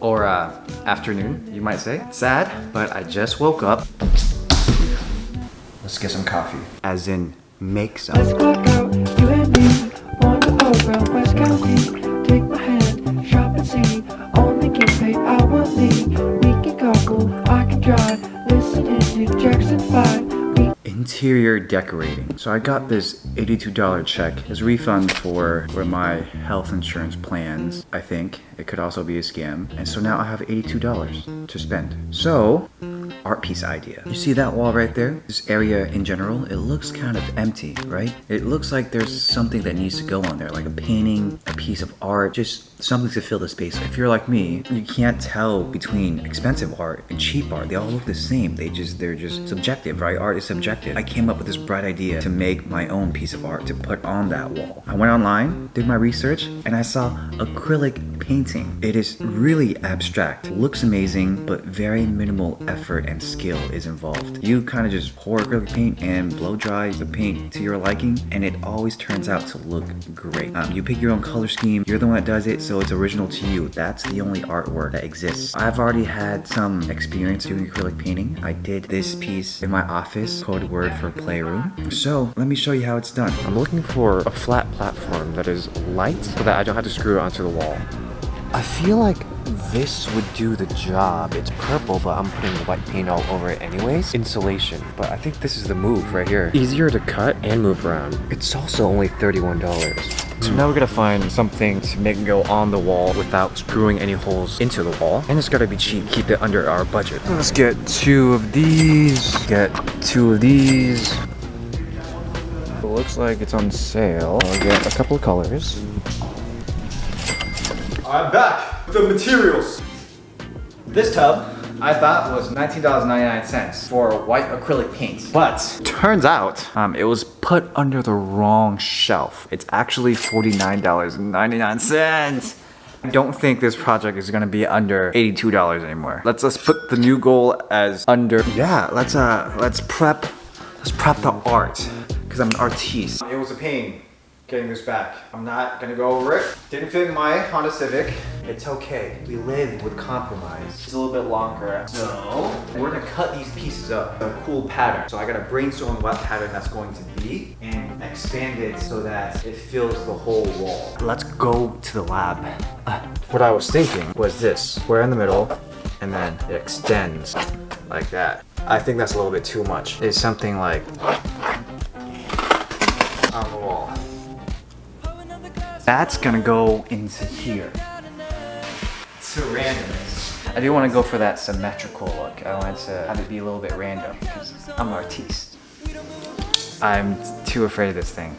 Or afternoon, you might say. Sad, but I just woke up. Let's get some coffee. As in, make some. Let's clock out, you and me. Wander around West County. Take my hand, shop and see. Only get paid hourly. We can carpool, I can drive. Listening to Jackson 5. Interior decorating. So I got this $82 check as refund for my health insurance plans, I think. It could also be a scam. And so now I have $82 to spend. So, art piece idea. You see that wall right there? This area in general, it looks kind of empty, right? It looks like there's something that needs to go on there, like a painting, a piece of art, just something to fill the space. If you're like me, you can't tell between expensive art and cheap art. They all look the same. They're just subjective, right? Art is subjective. I came up with this bright idea to make my own piece of art to put on that wall. I went online, did my research, and I saw acrylic painting. It is really abstract, looks amazing, but very minimal effort and skill is involved. You kind of just pour acrylic paint and blow dry the paint to your liking, and it always turns out to look great. You pick your own color scheme, you're the one that does it, so it's original to you. That's the only artwork that exists. I've already had some experience doing acrylic painting. I did this piece in my office, code word for playroom. So let me show you how it's done. I'm looking for a flat platform that is light so that I don't have to screw it onto the wall. I feel like this would do the job. It's purple, but I'm putting the white paint all over it anyways. Insulation, but I think this is the move right here. Easier to cut and move around. It's also only $31. So now we're gonna find something to make it go on the wall without screwing any holes into the wall. And it's gotta be cheap, keep it under our budget. Let's get 2 of these, get 2 of these. It looks like it's on sale. I'll get a couple of colors. I'm back with the materials. This tub I thought was $19.99 for white acrylic paint, but turns out it was put under the wrong shelf. It's actually $49.99. I don't think this project is gonna be under $82 anymore. Let's put the new goal as under. Yeah, let's prep the art because I'm an artiste. It was a pain getting this back. I'm not gonna go over it. Didn't fit in my Honda Civic. It's okay. We live with compromise. It's a little bit longer. So we're gonna cut these pieces up a cool pattern. So I gotta brainstorm what pattern that's going to be and expand it so that it fills the whole wall. Let's go to the lab. What I was thinking was this, square in the middle, and then it extends like that. I think that's a little bit too much. It's something like on the wall. That's gonna go into here. It's so random. I do want to go for that symmetrical look. I wanted to have it be a little bit random because I'm an artiste. I'm too afraid of this thing.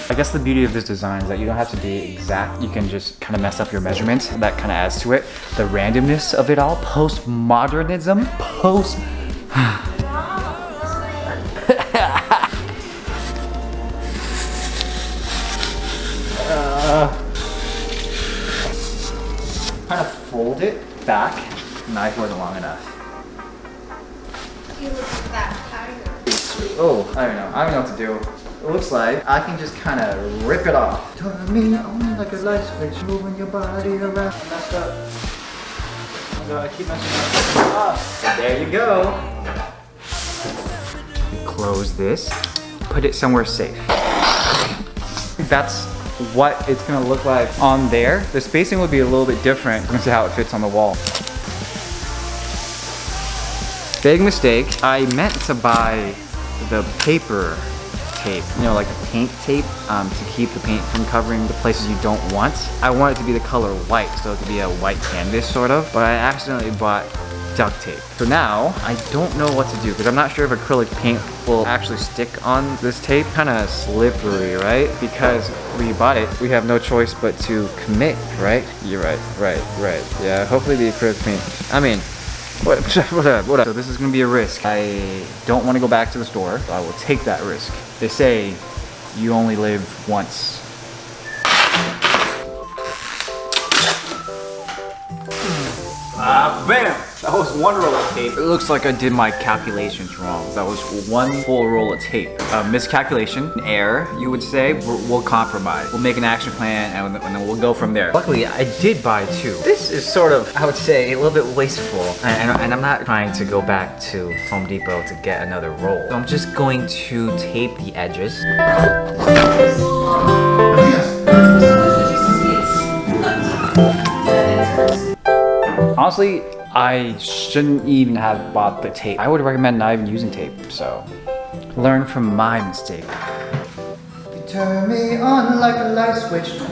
I guess the beauty of this design is that you don't have to be exact. You can just kind of mess up your measurements. That kind of adds to it. The randomness of it all. Postmodernism. Kind of fold it back. Knife wasn't long enough. You look that tired. Oh, I don't know what to do. It looks like I can just kind of rip it off. Turn me on like a light switch, moving your body around. I messed up. Oh God, I keep messing up. There you go. Close this. Put it somewhere safe. That's what it's gonna look like on there. The spacing would be a little bit different. We're gonna see how it fits on the wall. Big mistake. I meant to buy the paper tape, you know, like a paint tape to keep the paint from covering the places you don't want. I want it to be the color white, so it could be a white canvas sort of, but I accidentally bought duct tape. So now I don't know what to do because I'm not sure if acrylic paint will actually stick on this tape. Kind of slippery, right? Because we bought it, we have no choice but to commit, right? You're right. Yeah, hopefully the acrylic paint, I mean, whatever. So this is gonna be a risk. I don't want to go back to the store, so I will take that risk. They say you only live once. Bam! That was one roll of tape. It looks like I did my calculations wrong. That was one full roll of tape. Miscalculation, an error, you would say. We'll compromise. We'll make an action plan and then we'll go from there. Luckily, I did buy two. This is sort of, I would say, a little bit wasteful. And I'm not trying to go back to Home Depot to get another roll. So I'm just going to tape the edges. Honestly, I shouldn't even have bought the tape. I would recommend not even using tape, so learn from my mistake. You turn me on like a light switch. Oh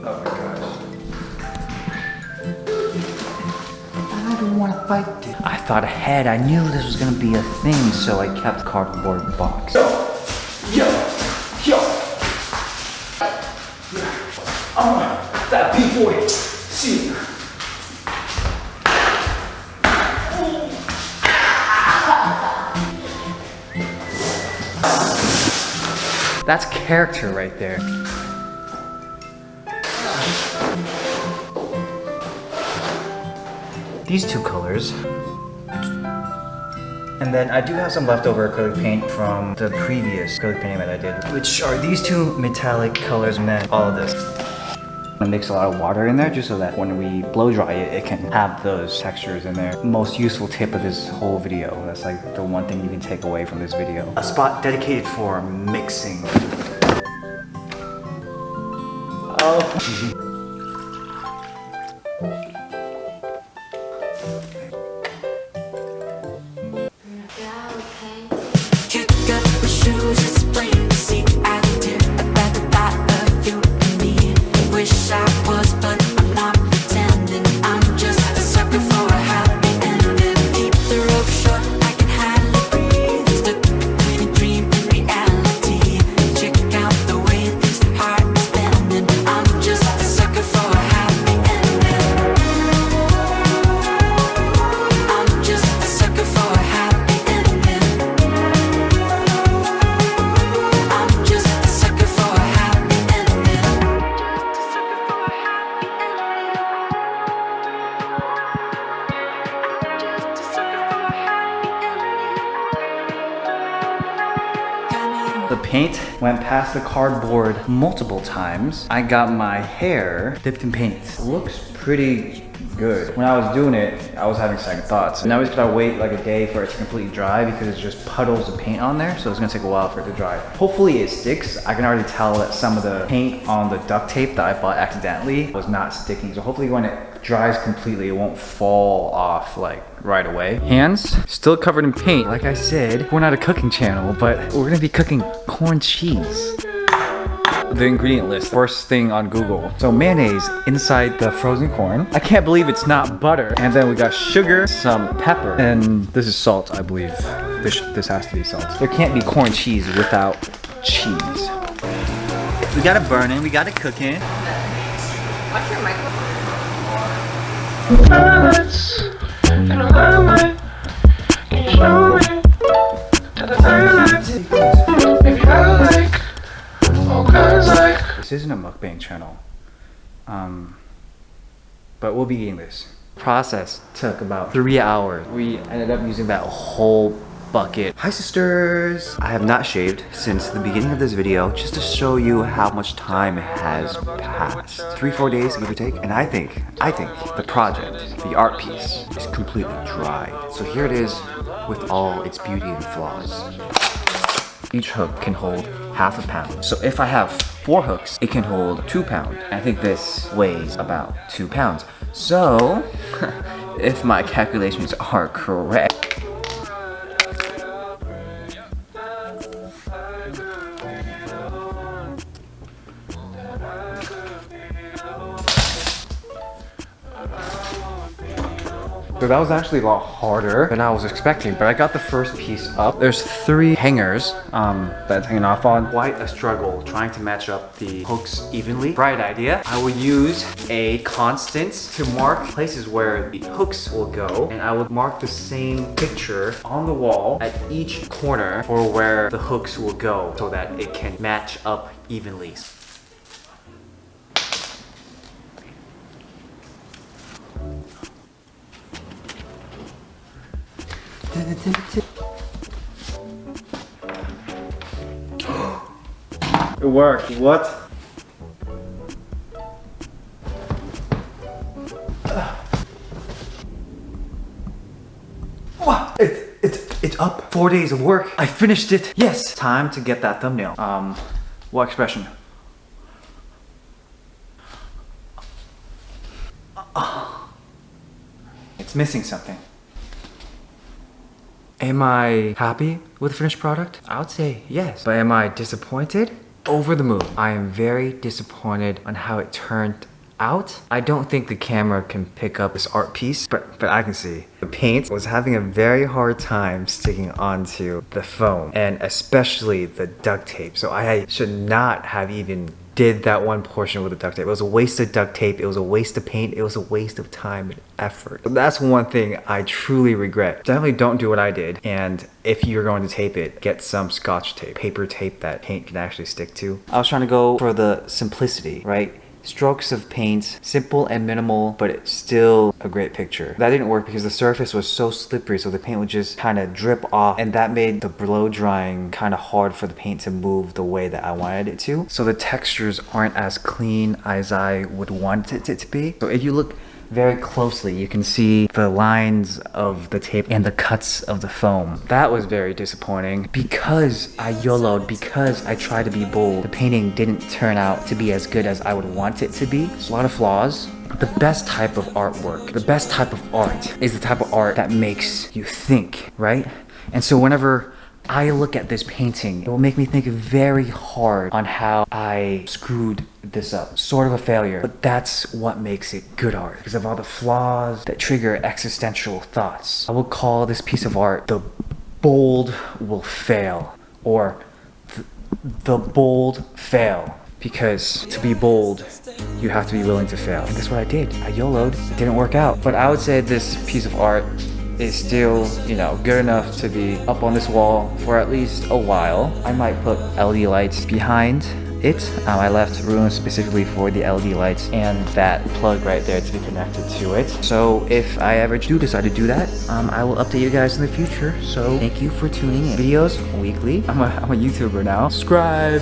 my gosh. I don't want to fight this. I thought ahead. I knew this was gonna be a thing, so I kept the cardboard box. Yo! That B-boy. See. That's character right there. These two colors. And then I do have some leftover acrylic paint from the previous acrylic painting that I did, which are these two metallic colors, and then all of this. I'm gonna mix a lot of water in there just so that when we blow dry it, it can have those textures in there. Most useful tip of this whole video. That's like the one thing you can take away from this video. A spot dedicated for mixing. Oh. Kick up my shoes, it's plain to see I did a better thought of you and me. Wish I was, but I'm not pretending. I'm just a sucker for a happy ending. Keep the rope short, I can hardly breathe. Stuck between a dream and reality. Check out the way this heart is bending. I'm just a sucker for a happy ending. I'm just a sucker for a happy ending. I'm just a sucker for a happy ending. The paint went past the cardboard multiple times. I got my hair dipped in paint. It looks pretty good. When I was doing it, I was having second thoughts. And now we just gotta wait like a day for it to completely dry because it's just puddles of paint on there. So it's gonna take a while for it to dry. Hopefully it sticks. I can already tell that some of the paint on the duct tape that I bought accidentally was not sticking. So hopefully when it dries completely, it won't fall off like right away. Hands still covered in paint. Like I said, we're not a cooking channel, but we're gonna be cooking corn cheese. The ingredient list, first thing on Google. So mayonnaise inside the frozen corn. I can't believe it's not butter. And then we got sugar, some pepper, and this is salt, I believe. This has to be salt. There can't be corn cheese without cheese. We got it burning, we got it cooking. Watch your microphone. Violence and a limelight. Can you show me to the daylight? If you like, all kinds like. This isn't a mukbang channel. But we'll be eating this. Process took about 3 hours. We ended up using that whole bucket. Hi sisters! I have not shaved since the beginning of this video just to show you how much time has passed. 3-4 days give or take, and I think the project, the art piece, is completely dry. So here it is with all its beauty and flaws. Each hook can hold half a pound. So if I have 4 hooks, it can hold 2 pounds. I think this weighs about 2 pounds. So, if my calculations are correct, so that was actually a lot harder than I was expecting, but I got the first piece up. There's 3 hangers that's hanging off on. Quite a struggle trying to match up the hooks evenly. Bright idea. I will use a constant to mark places where the hooks will go, and I will mark the same picture on the wall at each corner for where the hooks will go so that it can match up evenly. It worked. What? It's up. 4 days of work. I finished it. Yes. Time to get that thumbnail. What expression? It's missing something. Am I happy with the finished product? I would say yes. But am I disappointed? Over the moon. I am very disappointed on how it turned out. I don't think the camera can pick up this art piece, but I can see. The paint was having a very hard time sticking onto the foam, and especially the duct tape. So I should not have even did that one portion with the duct tape. It was a waste of duct tape, it was a waste of paint, it was a waste of time and effort. So that's one thing I truly regret. Definitely don't do what I did, and if you're going to tape it, get some Scotch tape, paper tape that paint can actually stick to. I was trying to go for the simplicity, right? Strokes of paint, simple and minimal, but it's still a great picture. That didn't work because the surface was so slippery, so the paint would just kind of drip off, and that made the blow drying kind of hard for the paint to move the way that I wanted it to. So the textures aren't as clean as I would want it to be. So if you look very closely, you can see the lines of the tape and the cuts of the foam. That was very disappointing because I YOLO'd, because I tried to be bold. The painting didn't turn out to be as good as I would want it to be. There's a lot of flaws. The best type of artwork, the best type of art is the type of art that makes you think, right? And so whenever I look at this painting, it will make me think very hard on how I screwed this up. Sort of a failure, but that's what makes it good art, because of all the flaws that trigger existential thoughts. I will call this piece of art The Bold Will Fail, or The Bold Fail, because to be bold, you have to be willing to fail. And that's what I did. I YOLO'd, it didn't work out. But I would say this piece of art is still, you know, good enough to be up on this wall for at least a while. I might put LED lights behind it. I left room specifically for the LED lights and that plug right there to be connected to it. So if I ever do decide to do that, I will update you guys in the future. So thank you for tuning in. Videos weekly. I'm a YouTuber now. Subscribe.